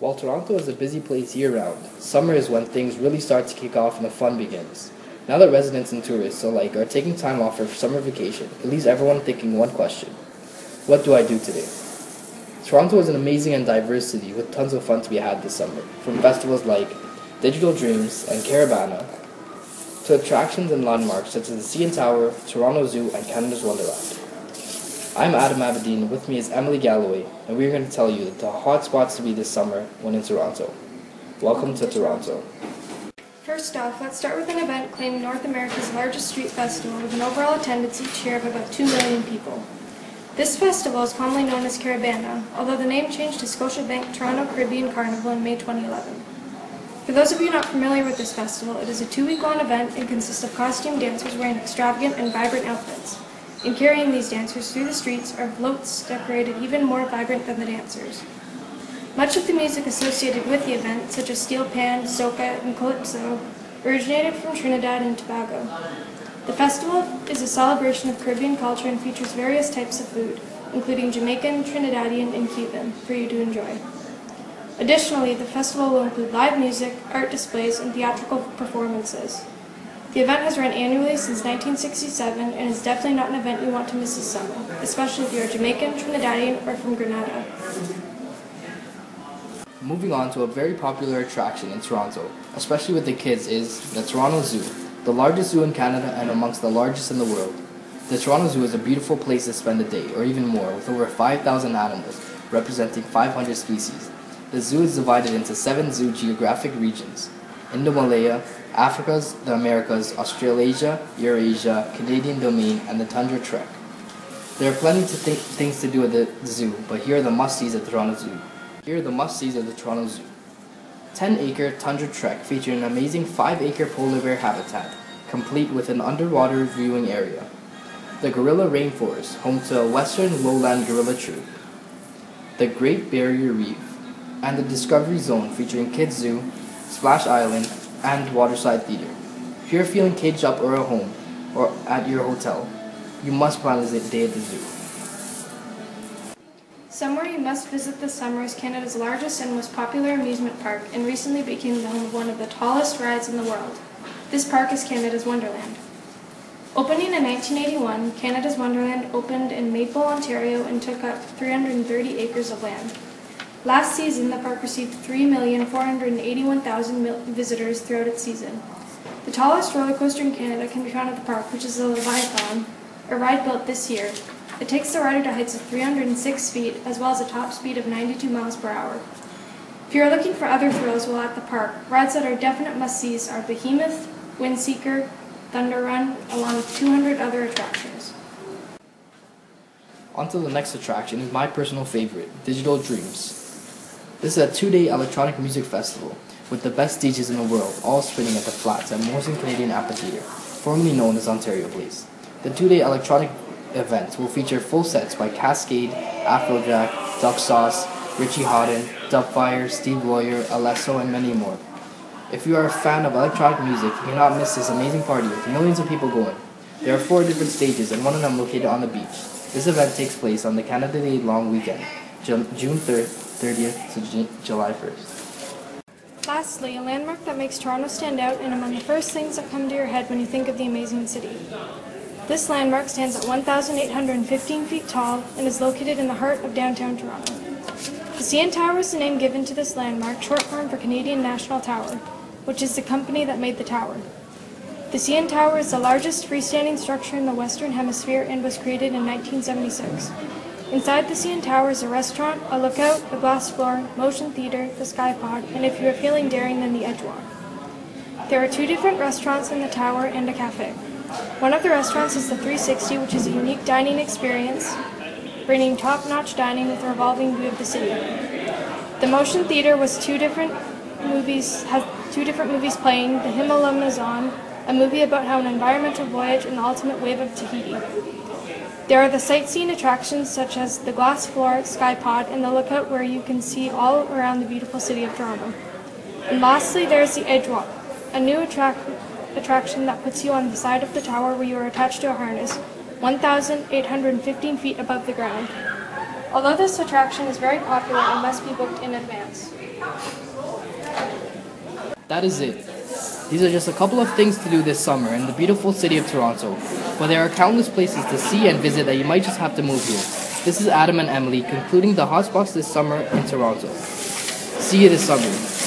While Toronto is a busy place year-round, summer is when things really start to kick off and the fun begins. Now that residents and tourists alike are taking time off for summer vacation, it leaves everyone thinking one question: what do I do today? Toronto is an amazing and diverse city with tons of fun to be had this summer, from festivals like Digital Dreams and Caravana to attractions and landmarks such as the CN Tower, Toronto Zoo, and Canada's Wonderland. I'm Aadam and Emily, with me is Emily Galloway, and we're going to tell you the hot spots to be this summer when in Toronto. Welcome to Toronto. First off, let's start with an event claiming North America's largest street festival with an overall attendance each year of about 2 million people. This festival is commonly known as Caravana, although the name changed to Scotiabank Toronto Caribbean Carnival in May 2011. For those of you not familiar with this festival, it is a 2-week-long event and consists of costume dancers wearing extravagant and vibrant outfits. In carrying these dancers through the streets are floats decorated even more vibrant than the dancers. Much of the music associated with the event, such as steel pan, soca, and calypso, originated from Trinidad and Tobago. The festival is a celebration of Caribbean culture and features various types of food, including Jamaican, Trinidadian, and Cuban, for you to enjoy. Additionally, the festival will include live music, art displays, and theatrical performances. The event has run annually since 1967 and is definitely not an event you want to miss this summer, especially if you are Jamaican, Trinidadian, or from Grenada. Moving on to a very popular attraction in Toronto, especially with the kids, is the Toronto Zoo, the largest zoo in Canada and amongst the largest in the world. The Toronto Zoo is a beautiful place to spend a day, or even more, with over 5,000 animals, representing 500 species. The zoo is divided into 7 zoo geographic regions: Indo-Malaya, Africa's, the Americas, Australasia, Eurasia, Canadian Domain, and the Tundra Trek. There are plenty of things to do at the zoo, but here are the must-sees of the Toronto Zoo. 10-acre Tundra Trek featuring an amazing 5-acre polar bear habitat, complete with an underwater viewing area. The Gorilla Rainforest, home to a western lowland gorilla troop. The Great Barrier Reef, and the Discovery Zone featuring Kids Zoo, Splash Island, and Waterside Theater. If you're feeling caged up or at home, or at your hotel, you must plan a day at the zoo. Somewhere you must visit this summer is Canada's largest and most popular amusement park, and recently became the home of one of the tallest rides in the world. This park is Canada's Wonderland. Opening in 1981, Canada's Wonderland opened in Maple, Ontario, and took up 330 acres of land. Last season, the park received 3,481,000 visitors throughout its season. The tallest roller coaster in Canada can be found at the park, which is the Leviathan, a ride built this year. It takes the rider to heights of 306 feet, as well as a top speed of 92 miles per hour. If you are looking for other thrills while at the park, rides that are definite must-sees are Behemoth, Windseeker, Thunder Run, along with 200 other attractions. On to the next attraction is my personal favorite, Digital Dreams. This is a 2-day electronic music festival with the best DJs in the world, all spinning at the Flats at Morrison Canadian Amphitheatre, formerly known as Ontario Place. The 2-day electronic event will feature full sets by Cascade, Afrojack, Duck Sauce, Richie Hawtin, Dubfire, Steve Lawyer, Alesso, and many more. If you are a fan of electronic music, you cannot miss this amazing party with millions of people going. There are 4 different stages and one of them located on the beach. This event takes place on the Canada Day long weekend, June 30th to July 1st. Lastly, a landmark that makes Toronto stand out and among the first things that come to your head when you think of the amazing city. This landmark stands at 1,815 feet tall and is located in the heart of downtown Toronto. The CN Tower is the name given to this landmark, short form for Canadian National Tower, which is the company that made the tower. The CN Tower is the largest freestanding structure in the Western Hemisphere and was created in 1976. Inside the CN Tower is a restaurant, a lookout, a glass floor, motion theater, the Sky Pod, and if you are feeling daring, then the Edgewalk. There are 2 different restaurants in the tower and a cafe. One of the restaurants is the 360, which is a unique dining experience, bringing top-notch dining with a revolving view of the city. The motion theater has 2 different movies playing, The Himalamazon, a movie about how an environmental voyage and the ultimate wave of Tahiti. There are the sightseeing attractions such as the glass floor, Sky Pod, and the lookout where you can see all around the beautiful city of Toronto. And lastly, there is the Edgewalk, a new attraction that puts you on the side of the tower where you are attached to a harness, 1,815 feet above the ground. Although this attraction is very popular, it must be booked in advance. That is it. These are just a couple of things to do this summer in the beautiful city of Toronto, but there are countless places to see and visit that you might just have to move here. This is Adam and Emily concluding the hotspots this summer in Toronto. See you this summer.